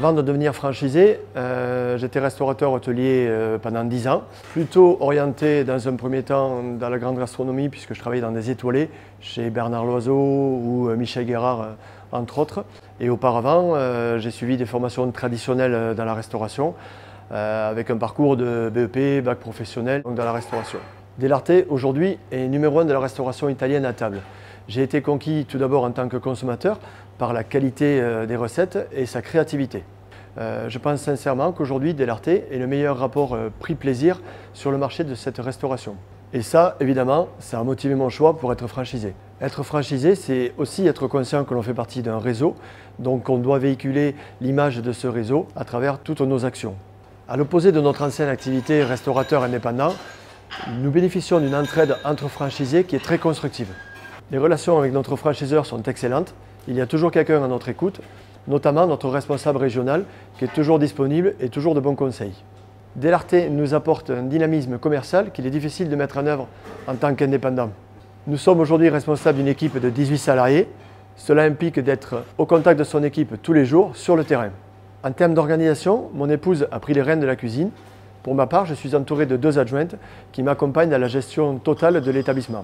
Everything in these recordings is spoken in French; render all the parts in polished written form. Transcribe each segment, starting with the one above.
Avant de devenir franchisé, j'étais restaurateur hôtelier pendant 10 ans, plutôt orienté dans un premier temps dans la grande gastronomie puisque je travaillais dans des étoilés chez Bernard Loiseau ou Michel Guérard entre autres. Et auparavant, j'ai suivi des formations traditionnelles dans la restauration avec un parcours de BEP, bac professionnel dans la restauration. Delarte aujourd'hui est numéro 1 de la restauration italienne à table. J'ai été conquis tout d'abord en tant que consommateur par la qualité des recettes et sa créativité. Je pense sincèrement qu'aujourd'hui Delarte est le meilleur rapport prix-plaisir sur le marché de cette restauration. Et ça, évidemment, ça a motivé mon choix pour être franchisé. Être franchisé, c'est aussi être conscient que l'on fait partie d'un réseau, donc on doit véhiculer l'image de ce réseau à travers toutes nos actions. À l'opposé de notre ancienne activité restaurateur indépendant, nous bénéficions d'une entraide entre franchisés qui est très constructive. Les relations avec notre franchiseur sont excellentes. Il y a toujours quelqu'un à notre écoute, notamment notre responsable régional qui est toujours disponible et toujours de bons conseils. Delarte nous apporte un dynamisme commercial qu'il est difficile de mettre en œuvre en tant qu'indépendant. Nous sommes aujourd'hui responsables d'une équipe de 18 salariés. Cela implique d'être au contact de son équipe tous les jours sur le terrain. En termes d'organisation, mon épouse a pris les rênes de la cuisine. Pour ma part, je suis entouré de 2 adjointes qui m'accompagnent dans la gestion totale de l'établissement.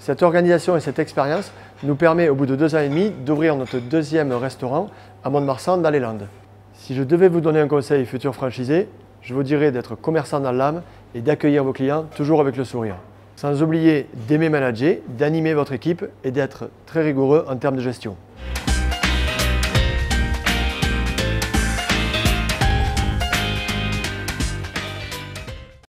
Cette organisation et cette expérience nous permet au bout de 2 ans et demi d'ouvrir notre 2e restaurant à Mont-de-Marsan dans les Landes. Si je devais vous donner un conseil futur franchisé, je vous dirais d'être commerçant dans l'âme et d'accueillir vos clients toujours avec le sourire. Sans oublier d'aimer manager, d'animer votre équipe et d'être très rigoureux en termes de gestion.